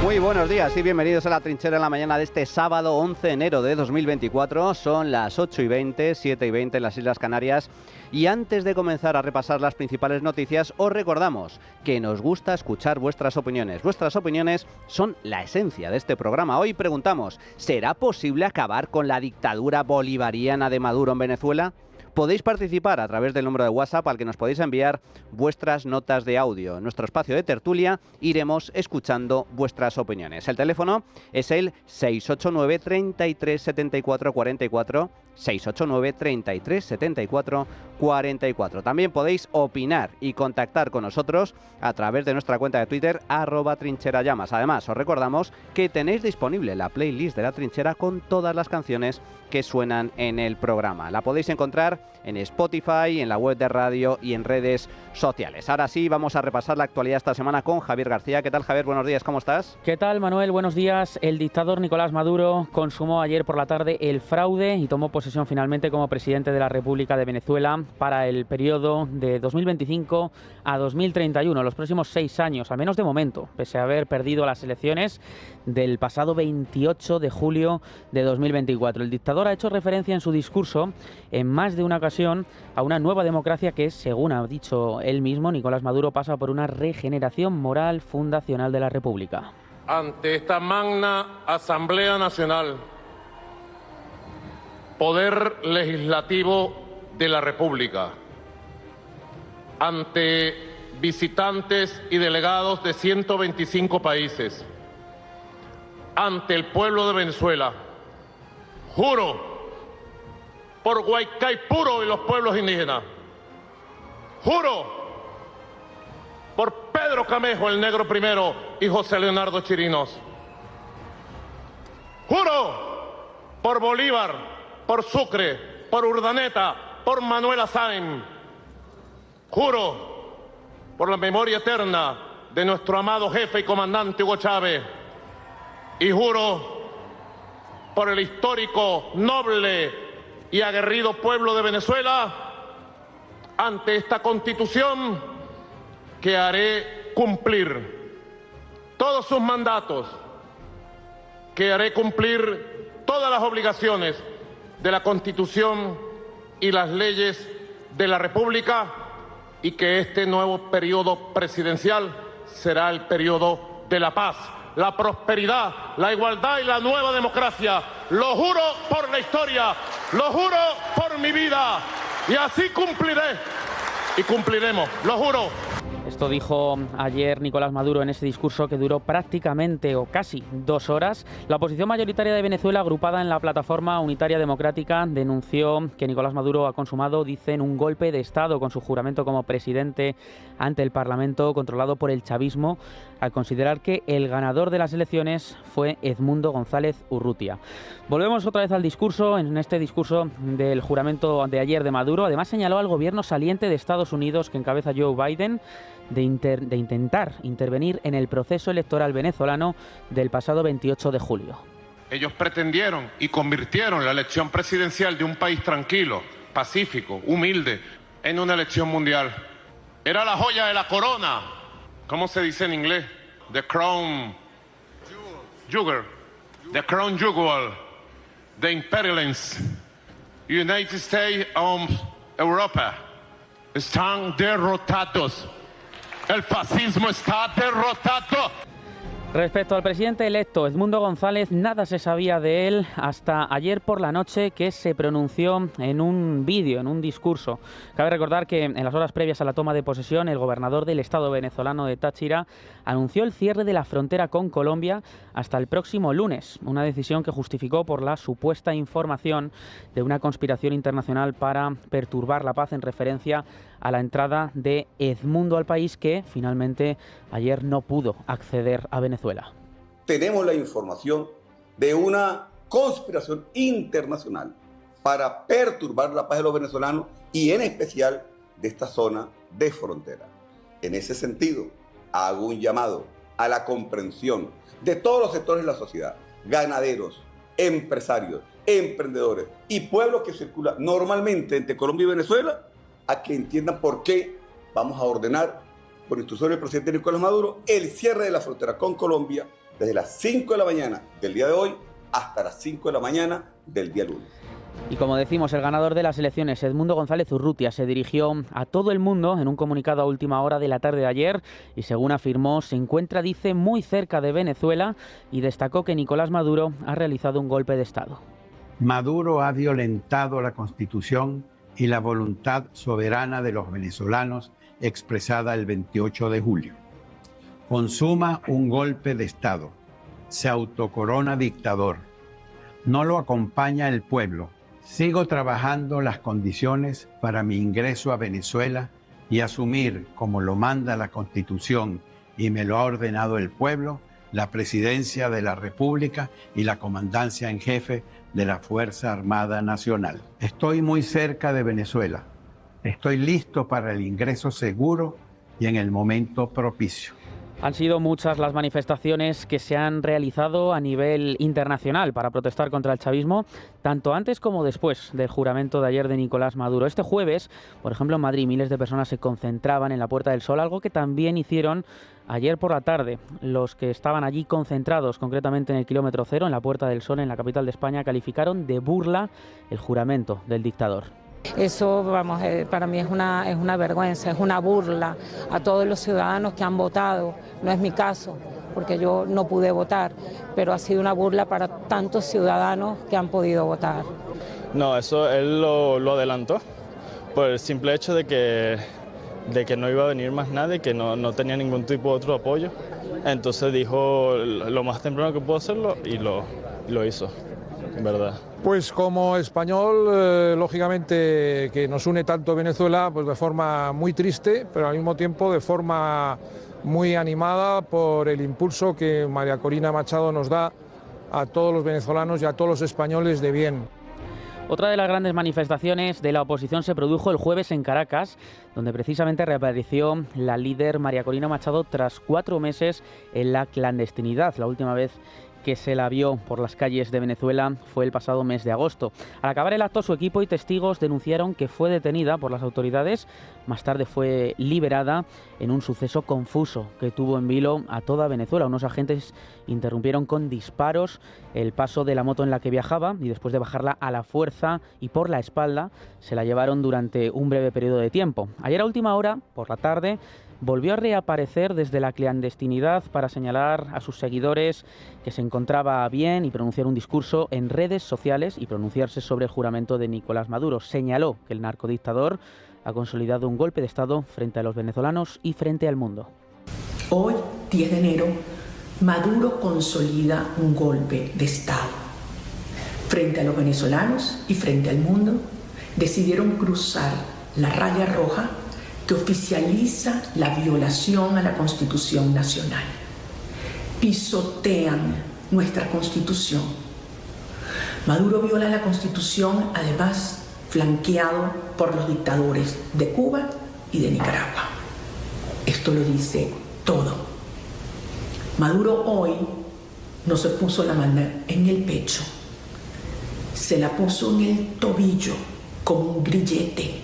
Muy buenos días y bienvenidos a La Trinchera en la mañana de este sábado 11 de enero de 2024. Son las 8:20, 7:20 en las Islas Canarias. Y antes de comenzar a repasar las principales noticias, os recordamos que nos gusta escuchar vuestras opiniones. Vuestras opiniones son la esencia de este programa. Hoy preguntamos, ¿será posible acabar con la dictadura bolivariana de Maduro en Venezuela? Podéis participar a través del número de WhatsApp al que nos podéis enviar vuestras notas de audio. En nuestro espacio de tertulia iremos escuchando vuestras opiniones. El teléfono es el 689 33 74 44, 689 33 74 44. También podéis opinar y contactar con nosotros a través de nuestra cuenta de Twitter, @trincherallamas. Además, os recordamos que tenéis disponible la playlist de La Trinchera con todas las canciones que suenan en el programa. La podéis encontrar en Spotify, en la web de radio y en redes sociales. Ahora sí, vamos a repasar la actualidad esta semana con Javier García. ¿Qué tal, Javier? Buenos días, ¿cómo estás? ¿Qué tal, Manuel? Buenos días. El dictador Nicolás Maduro consumó ayer por la tarde el fraude y tomó posesión finalmente como presidente de la República de Venezuela para el periodo de 2025 a 2031, los próximos 6 años, al menos de momento, pese a haber perdido las elecciones del pasado 28 de julio de 2024. El dictador ha hecho referencia en su discurso en más de una ocasión a una nueva democracia que, según ha dicho él mismo, Nicolás Maduro pasa por una regeneración moral fundacional de la República. Ante esta magna Asamblea Nacional, Poder Legislativo de la República, ante visitantes y delegados de 125 países, ante el pueblo de Venezuela, juro por Guaycaipuro y los pueblos indígenas, juro por Pedro Camejo, el negro primero, y José Leonardo Chirinos, juro por Bolívar, por Sucre, por Urdaneta, por Manuel Azaña, juro por la memoria eterna de nuestro amado jefe y comandante Hugo Chávez, y juro por el histórico, noble y aguerrido pueblo de Venezuela, ante esta Constitución, que haré cumplir todos sus mandatos, que haré cumplir todas las obligaciones de la Constitución y las leyes de la República, y que este nuevo periodo presidencial será el periodo de la paz, la prosperidad, la igualdad y la nueva democracia. Lo juro por la historia, lo juro por mi vida, y así cumpliré y cumpliremos, lo juro. Esto dijo ayer Nicolás Maduro en ese discurso que duró prácticamente o casi 2 horas. La oposición mayoritaria de Venezuela, agrupada en la Plataforma Unitaria Democrática, denunció que Nicolás Maduro ha consumado, dicen, un golpe de Estado con su juramento como presidente ante el Parlamento controlado por el chavismo, al considerar que el ganador de las elecciones fue Edmundo González Urrutia. Volvemos otra vez al discurso. En este discurso del juramento de ayer de Maduro, además señaló al gobierno saliente de Estados Unidos que encabeza Joe Biden de intentar intervenir en el proceso electoral venezolano del pasado 28 de julio. Ellos pretendieron y convirtieron la elección presidencial de un país tranquilo, pacífico, humilde, en una elección mundial. Era la joya de la corona. ¿Cómo se dice en inglés? The crown jewel. The crown jewel. The imperialist. United States of Europa están derrotados. El fascismo está derrotado. Respecto al presidente electo Edmundo González, nada se sabía de él hasta ayer por la noche, que se pronunció en un vídeo, en un discurso. Cabe recordar que en las horas previas a la toma de posesión, el gobernador del estado venezolano de Táchira anunció el cierre de la frontera con Colombia hasta el próximo lunes, una decisión que justificó por la supuesta información de una conspiración internacional para perturbar la paz, en referencia a la entrada de Edmundo al país, que finalmente ayer no pudo acceder a Venezuela. Tenemos la información de una conspiración internacional para perturbar la paz de los venezolanos y en especial de esta zona de frontera. En ese sentido, hago un llamado a la comprensión de todos los sectores de la sociedad, ganaderos, empresarios, emprendedores y pueblos que circulan normalmente entre Colombia y Venezuela, a que entiendan por qué vamos a ordenar, por instrucción del presidente Nicolás Maduro, el cierre de la frontera con Colombia desde las 5 de la mañana del día de hoy hasta las 5 de la mañana del día lunes. Y como decimos, el ganador de las elecciones, Edmundo González Urrutia, se dirigió a todo el mundo en un comunicado a última hora de la tarde de ayer y, según afirmó, se encuentra, dice, muy cerca de Venezuela y destacó que Nicolás Maduro ha realizado un golpe de Estado. Maduro ha violentado la Constitución y la voluntad soberana de los venezolanos expresada el 28 de julio. Consuma un golpe de Estado. Se autocorona dictador. No lo acompaña el pueblo. Sigo trabajando las condiciones para mi ingreso a Venezuela y asumir, como lo manda la Constitución y me lo ha ordenado el pueblo, la presidencia de la República y la comandancia en jefe de la Fuerza Armada Nacional. Estoy muy cerca de Venezuela. Estoy listo para el ingreso seguro y en el momento propicio. Han sido muchas las manifestaciones que se han realizado a nivel internacional para protestar contra el chavismo, tanto antes como después del juramento de ayer de Nicolás Maduro. Este jueves, por ejemplo, en Madrid, miles de personas se concentraban en la Puerta del Sol, algo que también hicieron ayer por la tarde. Los que estaban allí concentrados, concretamente en el kilómetro cero, en la Puerta del Sol, en la capital de España, calificaron de burla el juramento del dictador. Eso, vamos, para mí es una vergüenza, es una burla a todos los ciudadanos que han votado. No es mi caso, porque yo no pude votar, pero ha sido una burla para tantos ciudadanos que han podido votar. No, eso él lo adelantó por el simple hecho de que no iba a venir más nadie, que no tenía ningún tipo de otro apoyo. Entonces dijo lo más temprano que puedo hacerlo y lo hizo, en verdad. Pues como español, lógicamente que nos une tanto Venezuela, pues de forma muy triste, pero al mismo tiempo de forma muy animada por el impulso que María Corina Machado nos da a todos los venezolanos y a todos los españoles de bien. Otra de las grandes manifestaciones de la oposición se produjo el jueves en Caracas, donde precisamente reapareció la líder María Corina Machado tras 4 meses en la clandestinidad. La última vez que se la vio por las calles de Venezuela fue el pasado mes de agosto. Al acabar el acto, su equipo y testigos denunciaron que fue detenida por las autoridades. Más tarde fue liberada en un suceso confuso que tuvo en vilo a toda Venezuela. Unos agentes interrumpieron con disparos el paso de la moto en la que viajaba y después de bajarla a la fuerza y por la espalda se la llevaron durante un breve periodo de tiempo. Ayer a última hora, por la tarde, volvió a reaparecer desde la clandestinidad para señalar a sus seguidores que se encontraba bien y pronunciar un discurso en redes sociales y pronunciarse sobre el juramento de Nicolás Maduro. Señaló que el narcodictador ha consolidado un golpe de Estado frente a los venezolanos y frente al mundo. Hoy, 10 de enero, Maduro consolida un golpe de Estado. Frente a los venezolanos y frente al mundo, decidieron cruzar la raya roja que oficializa la violación a la Constitución Nacional. Pisotean nuestra Constitución. Maduro viola la Constitución, además flanqueado por los dictadores de Cuba y de Nicaragua. Esto lo dice todo. Maduro hoy no se puso la mano en el pecho, se la puso en el tobillo como un grillete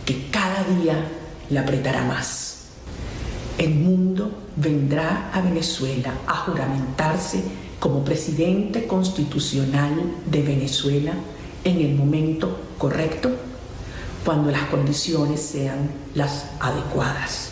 que cada día la apretará más. El mundo vendrá a Venezuela a juramentarse como presidente constitucional de Venezuela en el momento correcto, cuando las condiciones sean las adecuadas.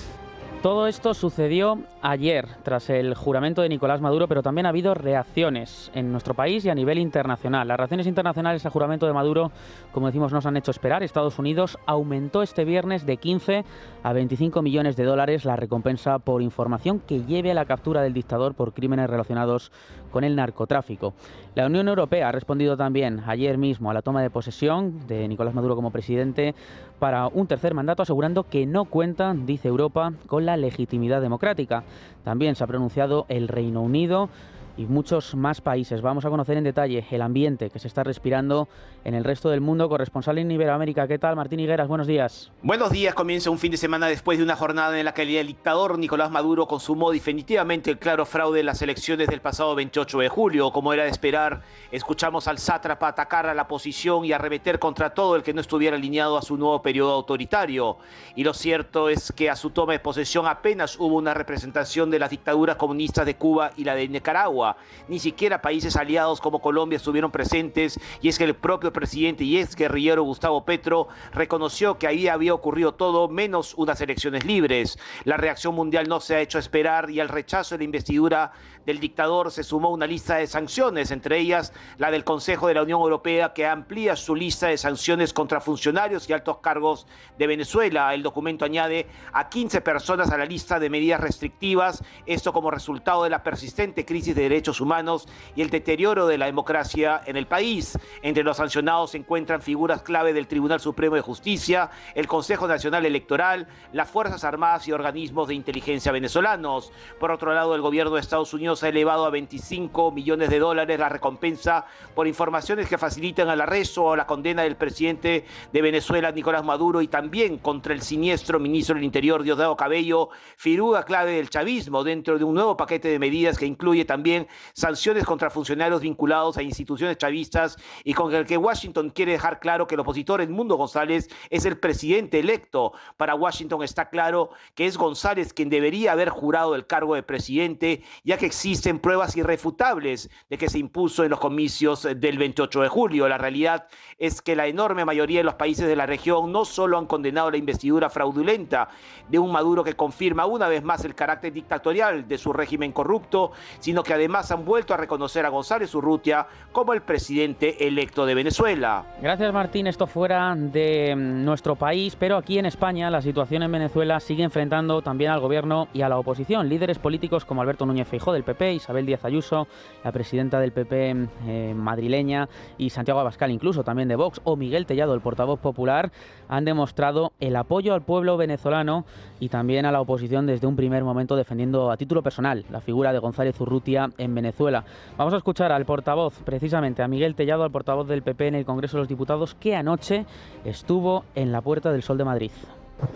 Todo esto sucedió ayer, tras el juramento de Nicolás Maduro, pero también ha habido reacciones en nuestro país y a nivel internacional. Las reacciones internacionales al juramento de Maduro, como decimos, nos han hecho esperar. Estados Unidos aumentó este viernes de 15 a 25 millones de dólares la recompensa por información que lleve a la captura del dictador por crímenes relacionados con el narcotráfico. La Unión Europea ha respondido también ayer mismo a la toma de posesión de Nicolás Maduro como presidente para un tercer mandato, asegurando que no cuenta, dice Europa, con la legitimidad democrática. También se ha pronunciado el Reino Unido y muchos más países. Vamos a conocer en detalle el ambiente que se está respirando en el resto del mundo. Corresponsal en Iberoamérica, ¿qué tal? Martín Higueras, buenos días. Buenos días. Comienza un fin de semana después de una jornada en la que el dictador Nicolás Maduro consumó definitivamente el claro fraude en las elecciones del pasado 28 de julio. Como era de esperar, escuchamos al sátrapa atacar a la oposición y arremeter contra todo el que no estuviera alineado a su nuevo periodo autoritario. Y lo cierto es que a su toma de posesión apenas hubo una representación de las dictaduras comunistas de Cuba y la de Nicaragua. Nicaragua. Ni siquiera países aliados como Colombia estuvieron presentes, y es que el propio presidente y ex guerrillero Gustavo Petro reconoció que ahí había ocurrido todo menos unas elecciones libres. La reacción mundial no se ha hecho esperar, y al rechazo de la investidura del dictador se sumó una lista de sanciones, entre ellas la del Consejo de la Unión Europea, que amplía su lista de sanciones contra funcionarios y altos cargos de Venezuela. El documento añade a 15 personas a la lista de medidas restrictivas, esto como resultado de la persistente crisis de derechos humanos y el deterioro de la democracia en el país. Entre los sancionados se encuentran figuras clave del Tribunal Supremo de Justicia, el Consejo Nacional Electoral, las Fuerzas Armadas y organismos de inteligencia venezolanos. Por otro lado, el gobierno de Estados Unidos ha elevado a $25 millones la recompensa por informaciones que facilitan el arresto o la condena del presidente de Venezuela, Nicolás Maduro, y también contra el siniestro ministro del Interior, Diosdado Cabello, figura clave del chavismo, dentro de un nuevo paquete de medidas que incluye también sanciones contra funcionarios vinculados a instituciones chavistas, y con el que Washington quiere dejar claro que el opositor Edmundo González es el presidente electo. Para Washington está claro que es González quien debería haber jurado el cargo de presidente, ya que existen pruebas irrefutables de que se impuso en los comicios del 28 de julio. La realidad es que la enorme mayoría de los países de la región no solo han condenado la investidura fraudulenta de un Maduro que confirma una vez más el carácter dictatorial de su régimen corrupto, sino que además han vuelto a reconocer a González Urrutia como el presidente electo de Venezuela. Gracias, Martín. Esto fuera de nuestro país, pero aquí en España la situación en Venezuela sigue enfrentando también al gobierno y a la oposición. Líderes políticos como Alberto Núñez Feijóo del PP, Isabel Díaz Ayuso, la presidenta del PP madrileña, y Santiago Abascal incluso también de Vox, o Miguel Tellado, el portavoz popular, han demostrado el apoyo al pueblo venezolano y también a la oposición desde un primer momento, defendiendo a título personal la figura de González Urrutia en Venezuela. Vamos a escuchar al portavoz, precisamente a Miguel Tellado, al portavoz del PP en el Congreso de los Diputados, que anoche estuvo en la Puerta del Sol de Madrid.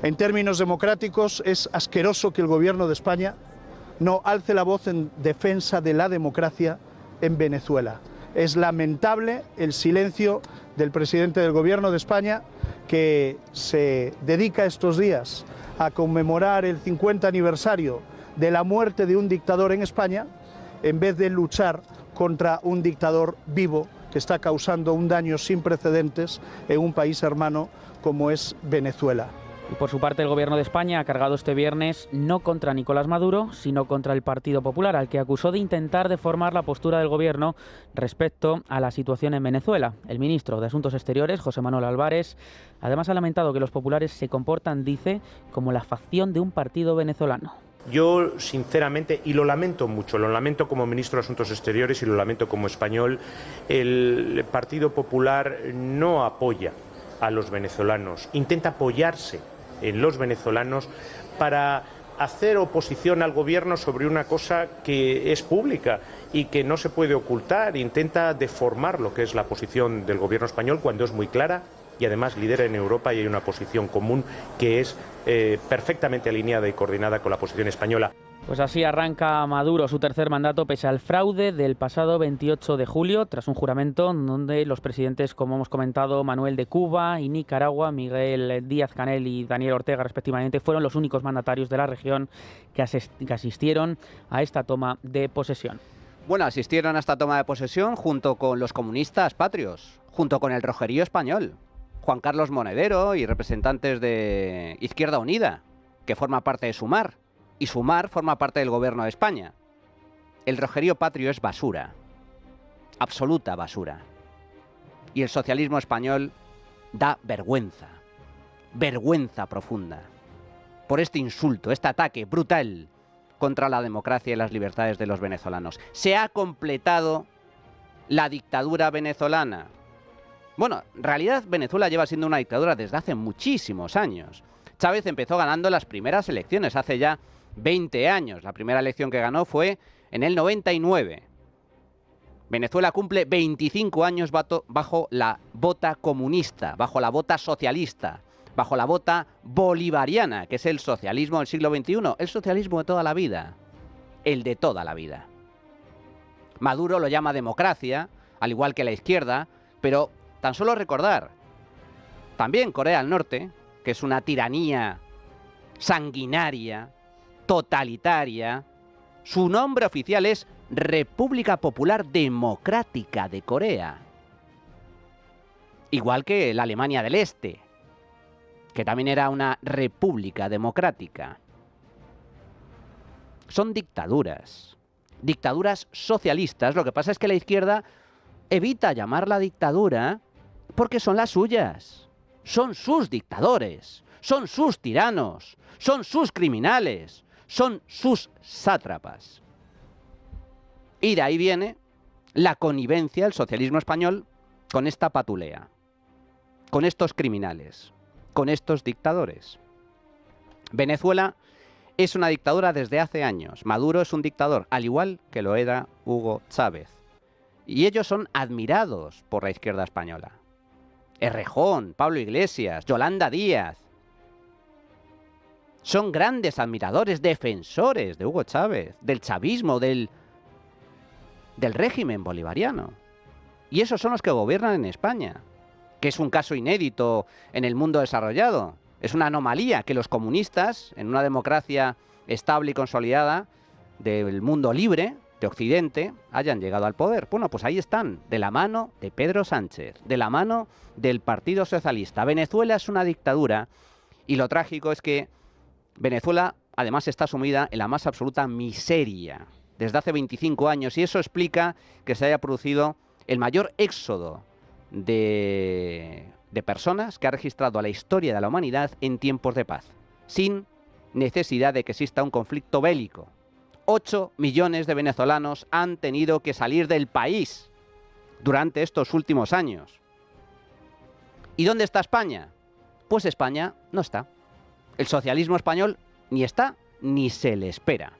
En términos democráticos, es asqueroso que el gobierno de España no alce la voz en defensa de la democracia en Venezuela. Es lamentable el silencio del presidente del gobierno de España, que se dedica estos días a conmemorar el 50 aniversario de la muerte de un dictador en España, en vez de luchar contra un dictador vivo que está causando un daño sin precedentes en un país hermano como es Venezuela. Y por su parte, el Gobierno de España ha cargado este viernes no contra Nicolás Maduro, sino contra el Partido Popular, al que acusó de intentar deformar la postura del Gobierno respecto a la situación en Venezuela. El ministro de Asuntos Exteriores, José Manuel Álvarez, además ha lamentado que los populares se comportan, dice, como la facción de un partido venezolano. Yo, sinceramente, y lo lamento mucho, lo lamento como ministro de Asuntos Exteriores y lo lamento como español, el Partido Popular no apoya a los venezolanos, intenta apoyarse en los venezolanos para hacer oposición al gobierno sobre una cosa que es pública y que no se puede ocultar. Intenta deformar lo que es la posición del gobierno español cuando es muy clara y además lidera en Europa, y hay una posición común que es perfectamente alineada y coordinada con la posición española. Pues así arranca Maduro su tercer mandato pese al fraude del pasado 28 de julio, tras un juramento donde los presidentes, como hemos comentado, Manuel de Cuba y Nicaragua, Miguel Díaz-Canel y Daniel Ortega respectivamente, fueron los únicos mandatarios de la región que asistieron a esta toma de posesión. Bueno, asistieron a esta toma de posesión junto con los comunistas patrios, junto con el Rojerío español, Juan Carlos Monedero y representantes de Izquierda Unida, que forma parte de Sumar. Y Sumar forma parte del gobierno de España. El Rojerío patrio es basura, absoluta basura. Y el socialismo español da vergüenza, vergüenza profunda, por este insulto, este ataque brutal contra la democracia y las libertades de los venezolanos. Se ha completado la dictadura venezolana. Bueno, en realidad Venezuela lleva siendo una dictadura desde hace muchísimos años. Chávez empezó ganando las primeras elecciones hace ya 20 años. La primera elección que ganó fue en el 99. Venezuela cumple 25 años bajo la bota comunista, bajo la bota socialista, bajo la bota bolivariana, que es el socialismo del siglo XXI, el socialismo de toda la vida, el de toda la vida. Maduro lo llama democracia, al igual que la izquierda, pero tan solo recordar, también Corea del Norte, que es una tiranía sanguinaria, totalitaria, Su nombre oficial es República Popular Democrática de Corea. Igual que la Alemania del Este, que también era una república democrática. Son dictaduras. Dictaduras socialistas. Lo que pasa es que la izquierda evita llamarla dictadura porque son las suyas. Son sus dictadores. Son sus tiranos. Son sus criminales. Son sus sátrapas. Y de ahí viene la connivencia del socialismo español con esta patulea, con estos criminales, con estos dictadores. Venezuela es una dictadura desde hace años. Maduro es un dictador, al igual que lo era Hugo Chávez. Y ellos son admirados por la izquierda española. Errejón, Pablo Iglesias, Yolanda Díaz. Son grandes admiradores, defensores de Hugo Chávez, del chavismo, del régimen bolivariano. Y esos son los que gobiernan en España, que es un caso inédito en el mundo desarrollado. Es una anomalía que los comunistas, en una democracia estable y consolidada del mundo libre, de Occidente, hayan llegado al poder. Bueno, pues ahí están, de la mano de Pedro Sánchez, de la mano del Partido Socialista. Venezuela es una dictadura y lo trágico es que Venezuela además está sumida en la más absoluta miseria desde hace 25 años y eso explica que se haya producido el mayor éxodo de personas que ha registrado a la historia de la humanidad en tiempos de paz, sin necesidad de que exista un conflicto bélico. 8 millones de venezolanos han tenido que salir del país durante estos últimos años. ¿Y dónde está España? Pues España no está. El socialismo español ni está ni se le espera.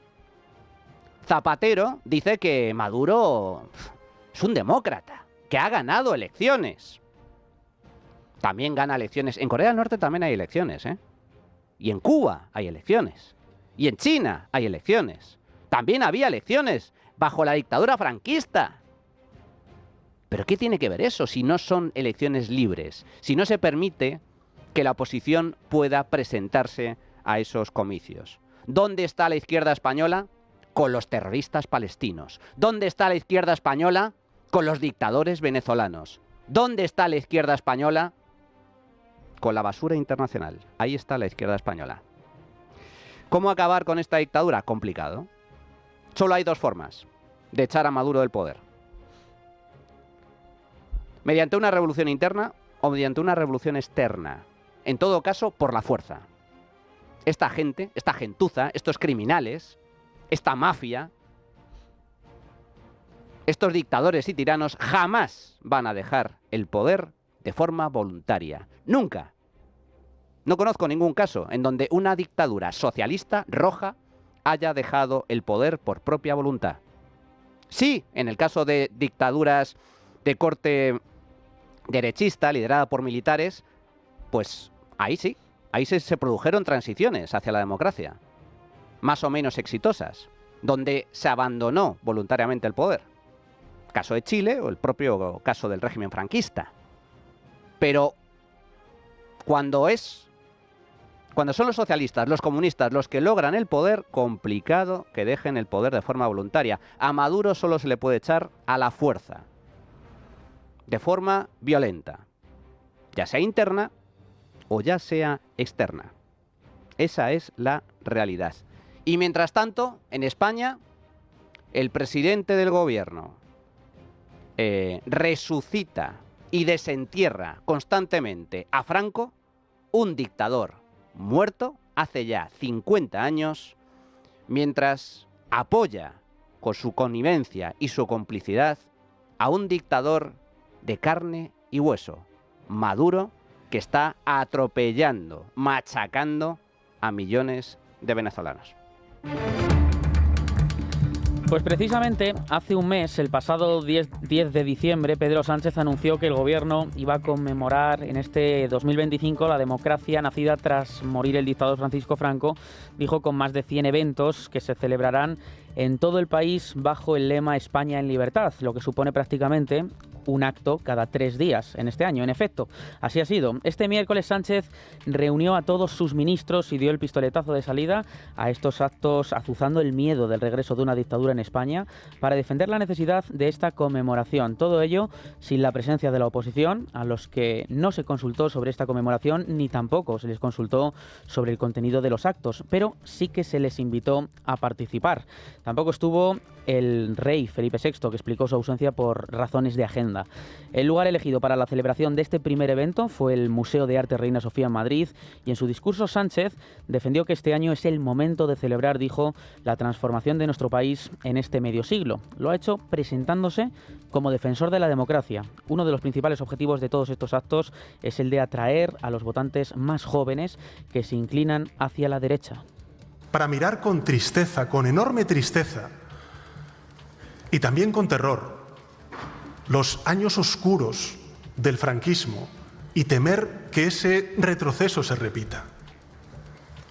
Zapatero dice que Maduro es un demócrata, que ha ganado elecciones. También gana elecciones. En Corea del Norte también hay elecciones, ¿eh? Y en Cuba hay elecciones. Y en China hay elecciones. También había elecciones bajo la dictadura franquista. ¿Pero qué tiene que ver eso si no son elecciones libres? Si no se permite que la oposición pueda presentarse a esos comicios. ¿Dónde está la izquierda española? Con los terroristas palestinos. ¿Dónde está la izquierda española? Con los dictadores venezolanos. ¿Dónde está la izquierda española? Con la basura internacional. Ahí está la izquierda española. ¿Cómo acabar con esta dictadura? Complicado. Solo hay dos formas de echar a Maduro del poder. Mediante una revolución interna o mediante una revolución externa. En todo caso, por la fuerza. Esta gente, esta gentuza, estos criminales, esta mafia, estos dictadores y tiranos jamás van a dejar el poder de forma voluntaria. Nunca. No conozco ningún caso en donde una dictadura socialista roja haya dejado el poder por propia voluntad. Sí, en el caso de dictaduras de corte derechista, liderada por militares, pues ahí sí, ahí se produjeron transiciones hacia la democracia, más o menos exitosas, donde se abandonó voluntariamente el poder. Caso de Chile o el propio caso del régimen franquista. Pero cuando son los socialistas, los comunistas, los que logran el poder, complicado que dejen el poder de forma voluntaria. A Maduro solo se le puede echar a la fuerza, de forma violenta, ya sea interna o ya sea externa. Esa es la realidad. Y mientras tanto, en España, el presidente del gobierno resucita y desentierra constantemente a Franco, un dictador muerto hace ya 50 años, mientras apoya con su connivencia y su complicidad a un dictador de carne y hueso, Maduro, que está atropellando, machacando a millones de venezolanos. Pues precisamente hace un mes, el pasado 10 de diciembre, Pedro Sánchez anunció que el gobierno iba a conmemorar en este 2025 la democracia nacida tras morir el dictador Francisco Franco. Dijo con más de 100 eventos que se celebrarán en todo el país bajo el lema España en libertad, lo que supone prácticamente un acto cada 3 días en este año. En efecto, así ha sido. Este miércoles Sánchez reunió a todos sus ministros y dio el pistoletazo de salida a estos actos, azuzando el miedo del regreso de una dictadura en España para defender la necesidad de esta conmemoración. Todo ello sin la presencia de la oposición, a los que no se consultó sobre esta conmemoración ni tampoco se les consultó sobre el contenido de los actos, pero sí que se les invitó a participar. Tampoco estuvo el rey Felipe VI, que explicó su ausencia por razones de agenda. El lugar elegido para la celebración de este primer evento fue el Museo de Arte Reina Sofía en Madrid, y en su discurso Sánchez defendió que este año es el momento de celebrar, dijo, la transformación de nuestro país en este medio siglo. Lo ha hecho presentándose como defensor de la democracia. Uno de los principales objetivos de todos estos actos es el de atraer a los votantes más jóvenes que se inclinan hacia la derecha. Para mirar con tristeza, con enorme tristeza, y también con terror, los años oscuros del franquismo y temer que ese retroceso se repita.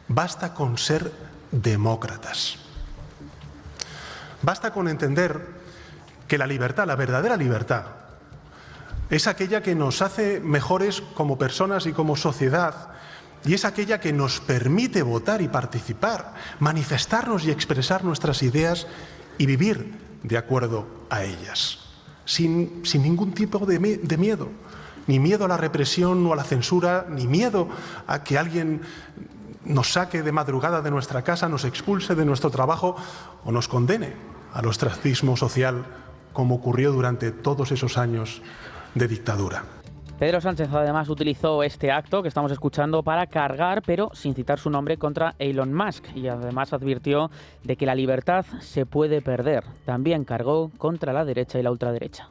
Basta con ser demócratas. Basta con entender que la libertad, la verdadera libertad, es aquella que nos hace mejores como personas y como sociedad, y es aquella que nos permite votar y participar, manifestarnos y expresar nuestras ideas y vivir de acuerdo a ellas, sin ningún tipo de miedo, ni miedo a la represión o a la censura, ni miedo a que alguien nos saque de madrugada de nuestra casa, nos expulse de nuestro trabajo o nos condene al ostracismo social, como ocurrió durante todos esos años de dictadura. Pedro Sánchez además utilizó este acto que estamos escuchando para cargar, pero sin citar su nombre, contra Elon Musk, y además advirtió de que la libertad se puede perder. También cargó contra la derecha y la ultraderecha.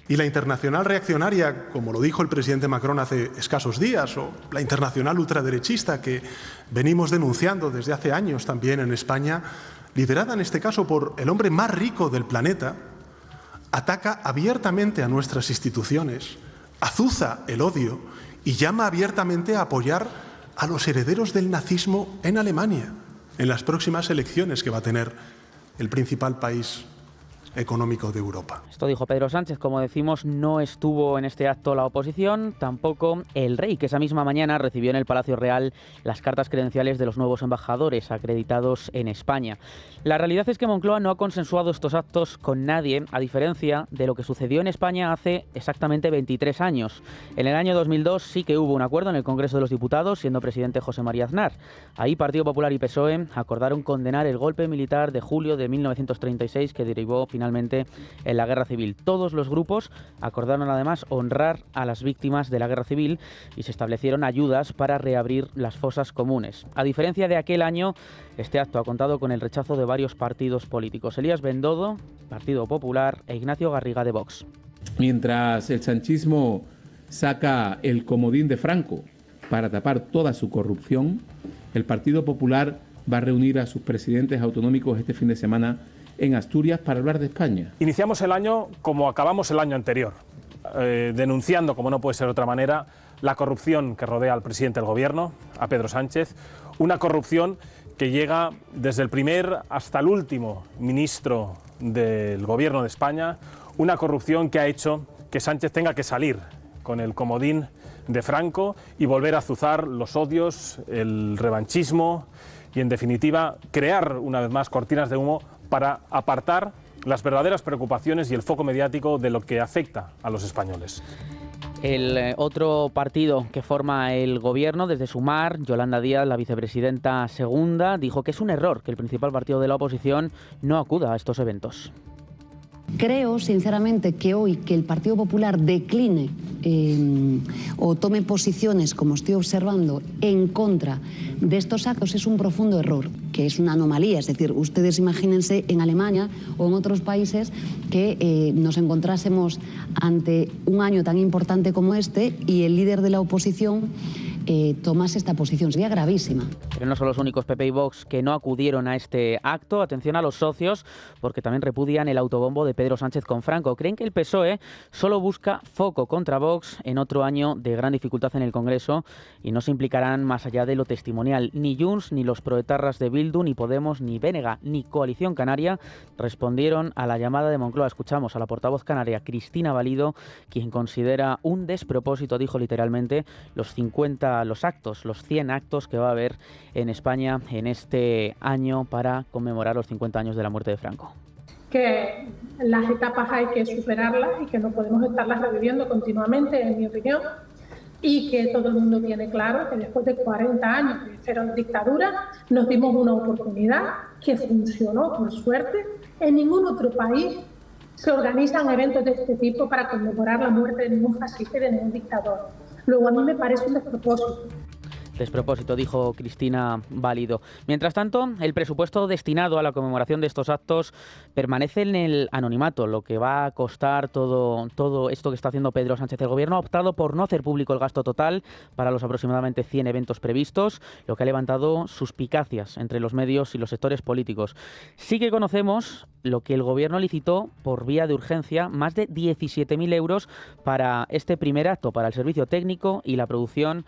Y la internacional reaccionaria, como lo dijo el presidente Macron hace escasos días, o la internacional ultraderechista que venimos denunciando desde hace años también en España, liderada en este caso por el hombre más rico del planeta, ataca abiertamente a nuestras instituciones, azuza el odio y llama abiertamente a apoyar a los herederos del nazismo en Alemania en las próximas elecciones que va a tener el principal país económico de Europa. Esto dijo Pedro Sánchez. Como decimos, no estuvo en este acto la oposición, tampoco el rey, que esa misma mañana recibió en el Palacio Real las cartas credenciales de los nuevos embajadores acreditados en España. La realidad es que Moncloa no ha consensuado estos actos con nadie, a diferencia de lo que sucedió en España hace exactamente 23 años. En el año 2002 sí que hubo un acuerdo en el Congreso de los Diputados, siendo presidente José María Aznar. Ahí Partido Popular y PSOE acordaron condenar el golpe militar de julio de 1936 que derivó finalmente en la Guerra Civil. Todos los grupos acordaron además honrar a las víctimas de la Guerra Civil y se establecieron ayudas para reabrir las fosas comunes. A diferencia de aquel año, este acto ha contado con el rechazo de varios partidos políticos. Elías Bendodo, Partido Popular, e Ignacio Garriga de Vox. Mientras el sanchismo saca el comodín de Franco para tapar toda su corrupción, el Partido Popular va a reunir a sus presidentes autonómicos este fin de semana en Asturias para hablar de España. Iniciamos el año como acabamos el año anterior, denunciando, como no puede ser de otra manera, la corrupción que rodea al presidente del Gobierno, a Pedro Sánchez, una corrupción que llega desde el primer hasta el último ministro del Gobierno de España, una corrupción que ha hecho que Sánchez tenga que salir con el comodín de Franco y volver a azuzar los odios, el revanchismo y, en definitiva, crear una vez más cortinas de humo para apartar las verdaderas preocupaciones y el foco mediático de lo que afecta a los españoles. El otro partido que forma el gobierno, desde Sumar, Yolanda Díaz, la vicepresidenta segunda, dijo que es un error que el principal partido de la oposición no acuda a estos eventos. Creo, sinceramente, que hoy que el Partido Popular decline o tome posiciones, como estoy observando, en contra de estos actos es un profundo error, que es una anomalía. Es decir, ustedes imagínense en Alemania o en otros países que nos encontrásemos ante un año tan importante como este y el líder de la oposición tomase esta posición. Sería gravísima. Pero no son los únicos PP y Vox que no acudieron a este acto. Atención a los socios, porque también repudian el autobombo de Pedro Sánchez con Franco. Creen que el PSOE solo busca foco contra Vox en otro año de gran dificultad en el Congreso y no se implicarán más allá de lo testimonial. Ni Junts, ni los proetarras de Bildu, ni Podemos, ni Bénega, ni Coalición Canaria respondieron a la llamada de Moncloa. Escuchamos a la portavoz canaria Cristina Valido, quien considera un despropósito, dijo literalmente, los 100 actos que va a haber en España en este año para conmemorar los 50 años de la muerte de Franco. Que las etapas hay que superarlas y que no podemos estarlas reviviendo continuamente, en mi opinión, y que todo el mundo tiene claro que después de 40 años de feroz dictadura nos dimos una oportunidad que funcionó, por suerte. En ningún otro país se organizan eventos de este tipo para conmemorar la muerte de ningún fascista y de ningún dictador. Luego, a mí me parece un despropósito. Despropósito, dijo Cristina Valido. Mientras tanto, el presupuesto destinado a la conmemoración de estos actos permanece en el anonimato, lo que va a costar todo esto que está haciendo Pedro Sánchez. El Gobierno ha optado por no hacer público el gasto total para los aproximadamente 100 eventos previstos, lo que ha levantado suspicacias entre los medios y los sectores políticos. Sí que conocemos lo que el Gobierno licitó por vía de urgencia, más de 17.000 euros para este primer acto, para el servicio técnico y la producción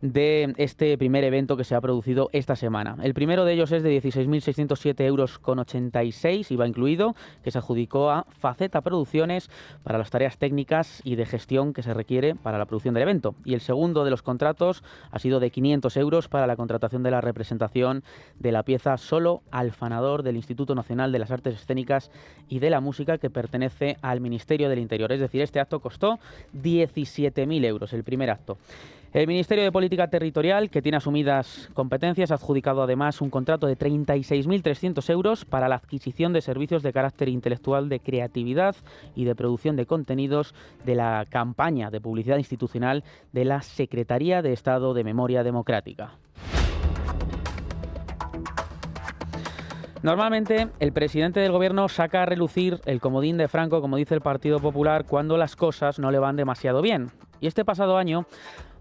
de este primer evento que se ha producido esta semana. El primero de ellos es de 16.607,86 euros, IVA incluido, que se adjudicó a Faceta Producciones para las tareas técnicas y de gestión que se requiere para la producción del evento. Y el segundo de los contratos ha sido de 500 euros para la contratación de la representación de la pieza Solo Alfanador del Instituto Nacional de las Artes Escénicas y de la Música, que pertenece al Ministerio del Interior. Es decir, este acto costó 17.000 euros, el primer acto. El Ministerio de Política Territorial, que tiene asumidas competencias, ha adjudicado además un contrato de 36.300 euros para la adquisición de servicios de carácter intelectual, de creatividad y de producción de contenidos de la campaña de publicidad institucional de la Secretaría de Estado de Memoria Democrática. Normalmente el presidente del Gobierno saca a relucir el comodín de Franco, como dice el Partido Popular, cuando las cosas no le van demasiado bien. Y este pasado año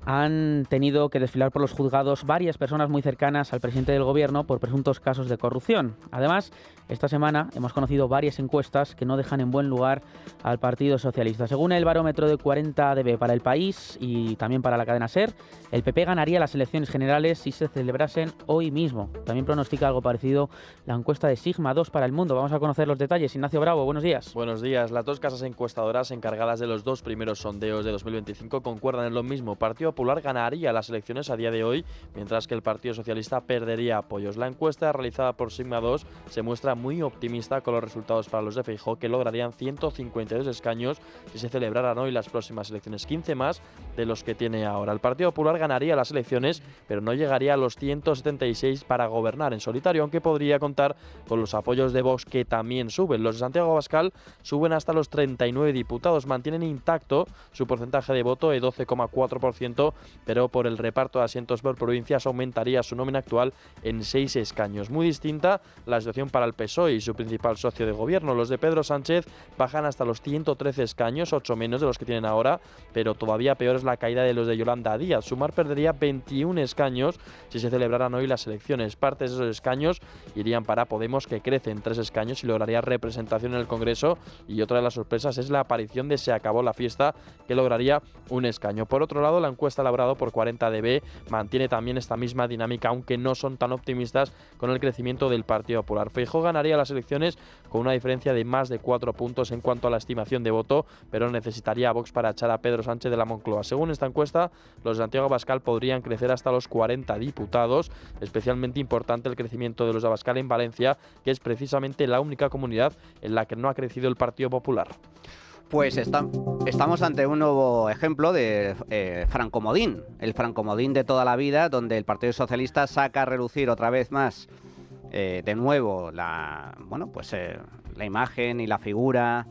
han tenido que desfilar por los juzgados varias personas muy cercanas al presidente del Gobierno por presuntos casos de corrupción. Además, esta semana hemos conocido varias encuestas que no dejan en buen lugar al Partido Socialista. Según el barómetro de 40DB para El País y también para la cadena SER, el PP ganaría las elecciones generales si se celebrasen hoy mismo. También pronostica algo parecido la encuesta de Sigma 2 para El Mundo. Vamos a conocer los detalles. Ignacio Bravo, buenos días. Buenos días. Las dos casas encuestadoras encargadas de los dos primeros sondeos de 2025 concuerdan en lo mismo. Partido Popular ganaría las elecciones a día de hoy, mientras que el Partido Socialista perdería apoyos. La encuesta realizada por Sigma 2 se muestra muy optimista con los resultados para los de Feijóo, que lograrían 152 escaños si se celebraran hoy las próximas elecciones, 15 más de los que tiene ahora. El Partido Popular ganaría las elecciones, pero no llegaría a los 176 para gobernar en solitario, aunque podría contar con los apoyos de Vox, que también suben. Los de Santiago Abascal suben hasta los 39 diputados, mantienen intacto su porcentaje de voto de 12,4%, pero por el reparto de asientos por provincias aumentaría su nómina actual en 6 escaños. Muy distinta la situación para el PSOE y su principal socio de gobierno. Los de Pedro Sánchez bajan hasta los 113 escaños, 8 menos de los que tienen ahora, pero todavía peor es la caída de los de Yolanda Díaz. Sumar perdería 21 escaños si se celebraran hoy las elecciones. Partes de esos escaños irían para Podemos, que crece en 3 escaños y lograría representación en el Congreso, y otra de las sorpresas es la aparición de Se Acabó la Fiesta, que lograría un escaño. Por otro lado, la encuesta elaborada por 40DB mantiene también esta misma dinámica, aunque no son tan optimistas con el crecimiento del Partido Popular. Feijóo ganaría las elecciones con una diferencia de más de 4 puntos en cuanto a la estimación de voto, pero necesitaría a Vox para echar a Pedro Sánchez de la Moncloa. Según esta encuesta, los de Santiago Abascal podrían crecer hasta los 40 diputados. Especialmente importante el crecimiento de los de Abascal en Valencia, que es precisamente la única comunidad en la que no ha crecido el Partido Popular. Pues estamos ante un nuevo ejemplo de francomodín, el francomodín de toda la vida, donde el Partido Socialista saca a relucir otra vez más de nuevo la imagen y la figura,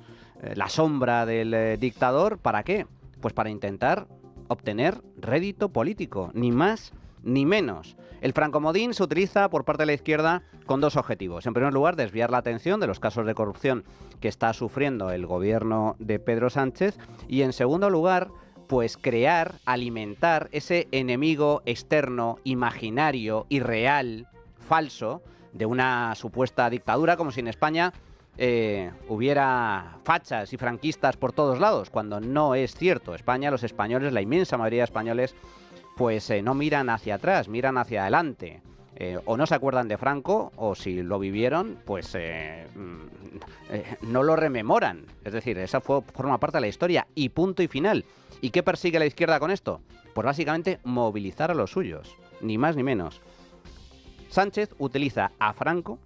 la sombra del dictador. ¿Para qué? Pues para intentar obtener rédito político, ni más ni menos. El francomodín se utiliza por parte de la izquierda con dos objetivos. En primer lugar, desviar la atención de los casos de corrupción que está sufriendo el gobierno de Pedro Sánchez, y en segundo lugar, pues crear, alimentar ese enemigo externo, imaginario, irreal, falso, de una supuesta dictadura, como si en España hubiera fachas y franquistas por todos lados, cuando no es cierto. España, los españoles, la inmensa mayoría de españoles, pues no miran hacia atrás, miran hacia adelante. O no se acuerdan de Franco, o si lo vivieron, pues no lo rememoran. Es decir, esa forma parte de la historia y punto y final. ¿Y qué persigue la izquierda con esto? Pues básicamente movilizar a los suyos, ni más ni menos. Sánchez utiliza a Franco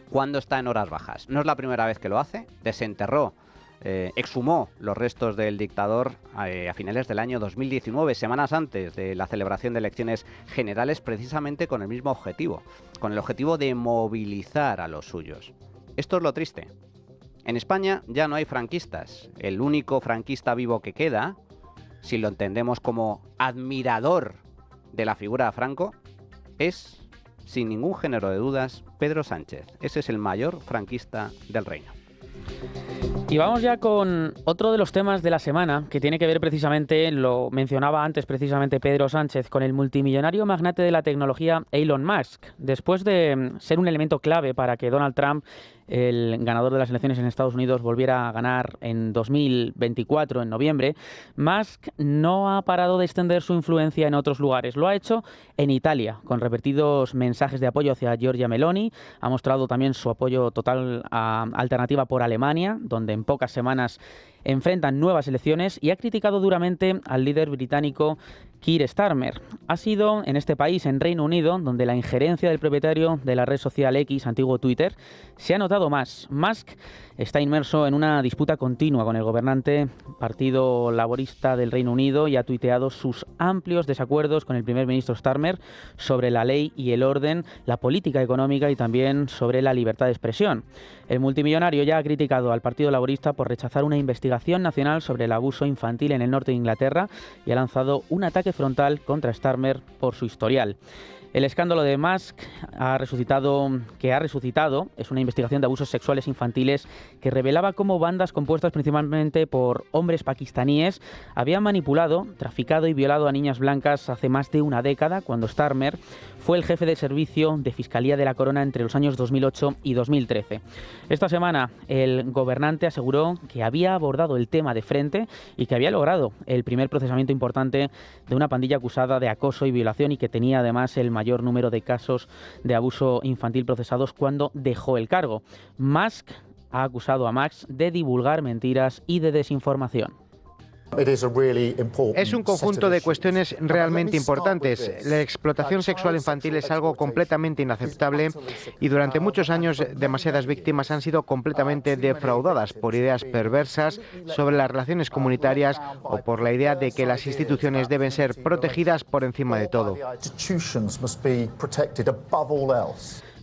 cuando está en horas bajas. No es la primera vez que lo hace. Desenterró, exhumó los restos del dictador a finales del año 2019, semanas antes de la celebración de elecciones generales, precisamente con el mismo objetivo, con el objetivo de movilizar a los suyos. Esto es lo triste. En España ya no hay franquistas. El único franquista vivo que queda, si lo entendemos como admirador de la figura de Franco, es, sin ningún género de dudas, Pedro Sánchez. Ese es el mayor franquista del reino. Y vamos ya con otro de los temas de la semana, que tiene que ver precisamente, lo mencionaba antes precisamente Pedro Sánchez, con el multimillonario magnate de la tecnología Elon Musk. Después de ser un elemento clave para que Donald Trump, el ganador de las elecciones en Estados Unidos, volviera a ganar en 2024, en noviembre, Musk no ha parado de extender su influencia en otros lugares. Lo ha hecho en Italia, con repetidos mensajes de apoyo hacia Giorgia Meloni. Ha mostrado también su apoyo total a Alternativa por Alemania, donde en pocas semanas enfrentan nuevas elecciones, y ha criticado duramente al líder británico Keir Starmer. Ha sido en este país, en Reino Unido, donde la injerencia del propietario de la red social X, antiguo Twitter, se ha notado más. Musk está inmerso en una disputa continua con el gobernante Partido Laborista del Reino Unido y ha tuiteado sus amplios desacuerdos con el primer ministro Starmer sobre la ley y el orden, la política económica y también sobre la libertad de expresión. El multimillonario ya ha criticado al Partido Laborista por rechazar una investigación nacional sobre el abuso infantil en el norte de Inglaterra y ha lanzado un ataque frontal contra Starmer por su historial. El escándalo de Musk ha resucitado es una investigación de abusos sexuales infantiles que revelaba cómo bandas compuestas principalmente por hombres pakistaníes habían manipulado, traficado y violado a niñas blancas hace más de una década, cuando Starmer fue el jefe de servicio de Fiscalía de la Corona entre los años 2008 y 2013. Esta semana el gobernante aseguró que había abordado el tema de frente y que había logrado el primer procesamiento importante de una pandilla acusada de acoso y violación y que tenía además el mayor número de casos de abuso infantil procesados cuando dejó el cargo. Musk ha acusado a Max de divulgar mentiras y de desinformación. Es un conjunto de cuestiones realmente importantes. La explotación sexual infantil es algo completamente inaceptable y durante muchos años demasiadas víctimas han sido completamente defraudadas por ideas perversas sobre las relaciones comunitarias o por la idea de que las instituciones deben ser protegidas por encima de todo.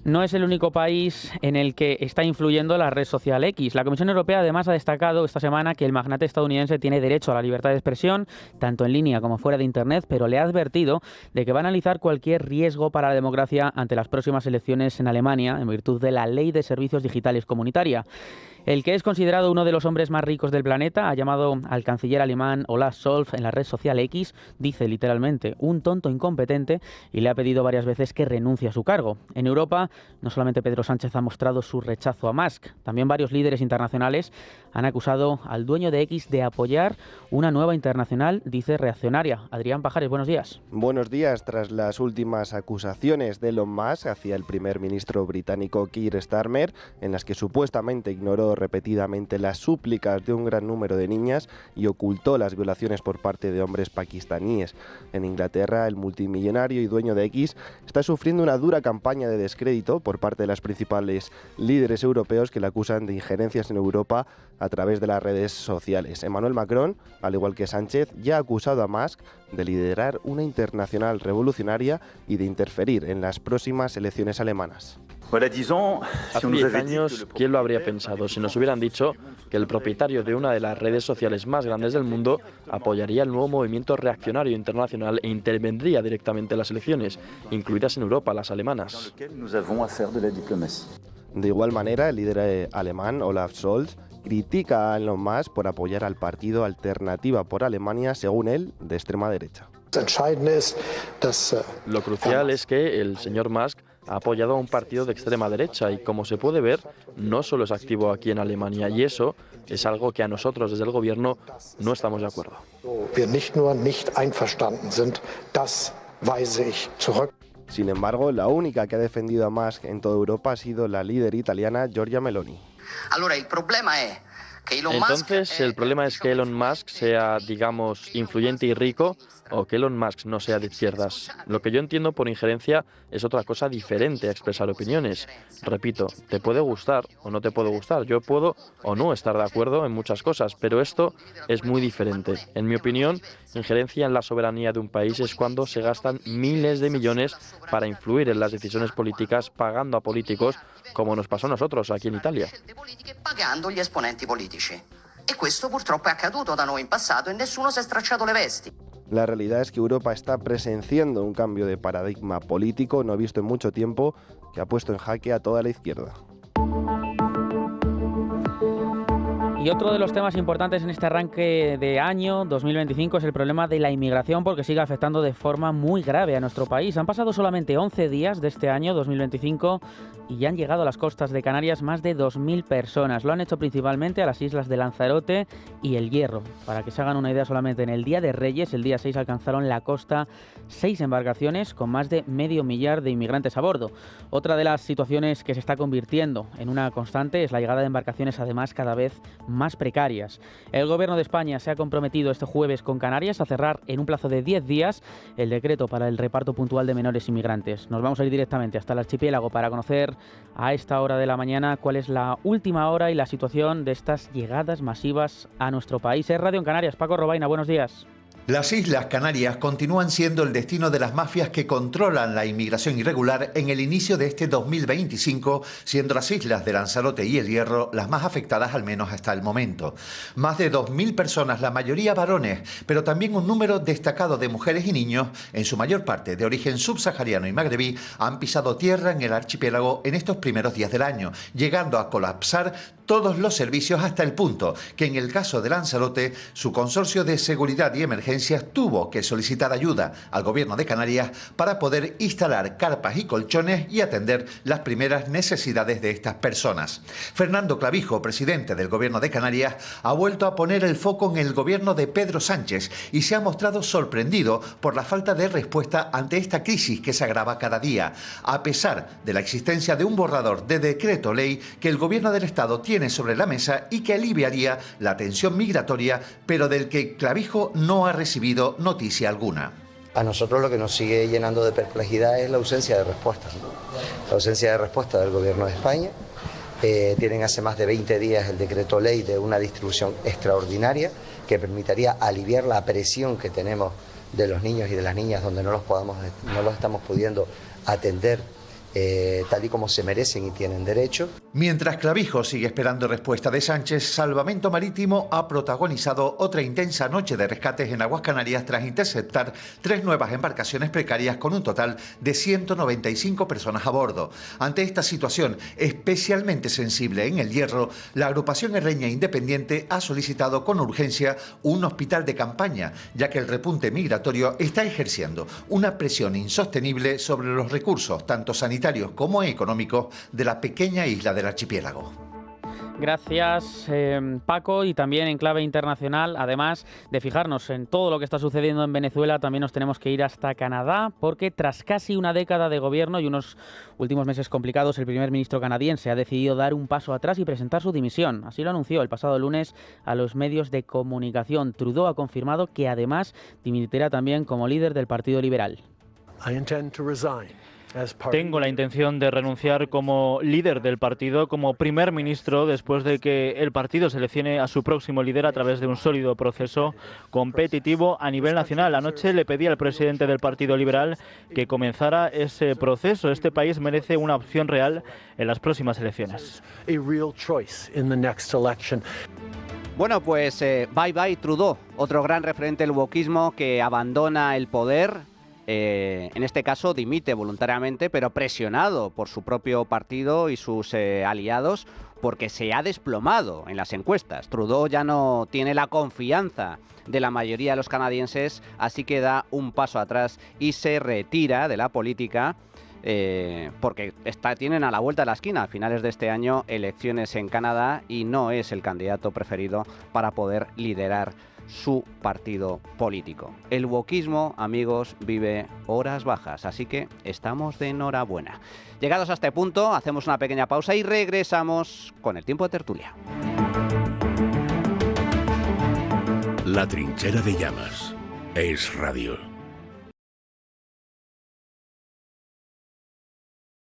No es el único país en el que está influyendo la red social X. La Comisión Europea además ha destacado esta semana que el magnate estadounidense tiene derecho a la libertad de expresión, tanto en línea como fuera de Internet, pero le ha advertido de que va a analizar cualquier riesgo para la democracia ante las próximas elecciones en Alemania, en virtud de la Ley de Servicios Digitales Comunitaria. El que es considerado uno de los hombres más ricos del planeta ha llamado al canciller alemán Olaf Scholz en la red social X, dice literalmente, un tonto incompetente, y le ha pedido varias veces que renuncie a su cargo. En Europa, no solamente Pedro Sánchez ha mostrado su rechazo a Musk, también varios líderes internacionales han acusado al dueño de X de apoyar una nueva internacional, dice, reaccionaria. Adrián Pajares, buenos días. Buenos días. Tras las últimas acusaciones de Elon Musk hacia el primer ministro británico Keir Starmer, en las que supuestamente ignoró repetidamente las súplicas de un gran número de niñas y ocultó las violaciones por parte de hombres pakistaníes. En Inglaterra, el multimillonario y dueño de X está sufriendo una dura campaña de descrédito por parte de las principales líderes europeos que le acusan de injerencias en Europa a través de las redes sociales. Emmanuel Macron, al igual que Sánchez, ya ha acusado a Musk de liderar una internacional revolucionaria y de interferir en las próximas elecciones alemanas. Hace 10 años, ¿quién lo habría pensado? Si nos hubieran dicho que el propietario de una de las redes sociales más grandes del mundo apoyaría el nuevo movimiento reaccionario internacional e intervendría directamente en las elecciones, incluidas en Europa, las alemanas. De igual manera, el líder alemán Olaf Scholz critica a Elon Musk por apoyar al partido Alternativa por Alemania, según él, de extrema derecha. Lo crucial es que el señor Musk ha apoyado a un partido de extrema derecha y, como se puede ver, no solo es activo aquí en Alemania, y eso es algo que a nosotros desde el gobierno no estamos de acuerdo. Sin embargo, la única que ha defendido a Musk en toda Europa ha sido la líder italiana Giorgia Meloni. Entonces, el problema es que Elon Musk sea, digamos, influyente y rico, o que Elon Musk no sea de izquierdas. Lo que yo entiendo por injerencia es otra cosa diferente a expresar opiniones. Repito, te puede gustar o no te puede gustar. Yo puedo o no estar de acuerdo en muchas cosas, pero esto es muy diferente. En mi opinión, injerencia en la soberanía de un país es cuando se gastan miles de millones para influir en las decisiones políticas pagando a políticos, como nos pasó a nosotros aquí en Italia. Pagando gli esponenti politici. E questo purtroppo è accaduto da noi in passato e nessuno si è stracciato le vesti. La realidad es que Europa está presenciando un cambio de paradigma político no visto en mucho tiempo, que ha puesto en jaque a toda la izquierda. Y otro de los temas importantes en este arranque de año 2025 es el problema de la inmigración, porque sigue afectando de forma muy grave a nuestro país. Han pasado solamente 11 días de este año 2025 y ya han llegado a las costas de Canarias más de 2.000 personas. Lo han hecho principalmente a las islas de Lanzarote y El Hierro. Para que se hagan una idea, solamente en el Día de Reyes, el día 6, alcanzaron la costa 6 embarcaciones con más de 500.000 de inmigrantes a bordo. Otra de las situaciones que se está convirtiendo en una constante es la llegada de embarcaciones, además, cada vez más precarias. El Gobierno de España se ha comprometido este jueves con Canarias a cerrar en un plazo de 10 días el decreto para el reparto puntual de menores inmigrantes. Nos vamos a ir directamente hasta el archipiélago para conocer a esta hora de la mañana cuál es la última hora y la situación de estas llegadas masivas a nuestro país. Es Radio en Canarias. Paco Robaina, buenos días. Las Islas Canarias continúan siendo el destino de las mafias que controlan la inmigración irregular en el inicio de este 2025, siendo las islas de Lanzarote y El Hierro las más afectadas, al menos hasta el momento. Más de 2.000 personas, la mayoría varones, pero también un número destacado de mujeres y niños, en su mayor parte de origen subsahariano y magrebí, han pisado tierra en el archipiélago en estos primeros días del año, llegando a colapsar todos los servicios hasta el punto que en el caso de Lanzarote, su consorcio de seguridad y emergencias tuvo que solicitar ayuda al Gobierno de Canarias para poder instalar carpas y colchones y atender las primeras necesidades de estas personas. Fernando Clavijo, presidente del Gobierno de Canarias, ha vuelto a poner el foco en el gobierno de Pedro Sánchez y se ha mostrado sorprendido por la falta de respuesta ante esta crisis que se agrava cada día, a pesar de la existencia de un borrador de decreto ley que el Gobierno del Estado tiene sobre la mesa y que aliviaría la tensión migratoria, pero del que Clavijo no ha recibido noticia alguna. A nosotros lo que nos sigue llenando de perplejidad es la ausencia de respuesta. La ausencia de respuesta del Gobierno de España. Tienen hace más de 20 días el decreto ley de una distribución extraordinaria que permitiría aliviar la presión que tenemos de los niños y de las niñas donde no los estamos pudiendo atender tal y como se merecen y tienen derecho. Mientras Clavijo sigue esperando respuesta de Sánchez, Salvamento Marítimo ha protagonizado otra intensa noche de rescates en aguas canarias tras interceptar 3 nuevas embarcaciones precarias con un total de 195 personas a bordo. Ante esta situación especialmente sensible en El Hierro, la agrupación herreña independiente ha solicitado con urgencia un hospital de campaña, ya que el repunte migratorio está ejerciendo una presión insostenible sobre los recursos, tanto sanitarios como económicos, de la pequeña isla del archipiélago. Gracias, Paco. Y también en clave internacional, además de fijarnos en todo lo que está sucediendo en Venezuela, también nos tenemos que ir hasta Canadá, porque tras casi una década de gobierno y unos últimos meses complicados, el primer ministro canadiense ha decidido dar un paso atrás y presentar su dimisión. Así lo anunció el pasado lunes a los medios de comunicación. Trudeau ha confirmado que además dimitirá también como líder del Partido Liberal. Tengo la intención de renunciar como líder del partido, como primer ministro, después de que el partido seleccione a su próximo líder a través de un sólido proceso competitivo a nivel nacional. Anoche le pedí al presidente del Partido Liberal que comenzara ese proceso. Este país merece una opción real en las próximas elecciones. Bueno, pues bye bye Trudeau, otro gran referente del wokismo que abandona el poder En este caso dimite voluntariamente, pero presionado por su propio partido y sus aliados, porque se ha desplomado en las encuestas. Trudeau ya no tiene la confianza de la mayoría de los canadienses, así que da un paso atrás y se retira de la política, porque tienen a la vuelta de la esquina, a finales de este año, elecciones en Canadá, y no es el candidato preferido para poder liderar su partido político. El wokismo, amigos, vive horas bajas, así que estamos de enhorabuena. Llegados a este punto, hacemos una pequeña pausa y regresamos con el tiempo de tertulia. La trinchera de llamas es radio.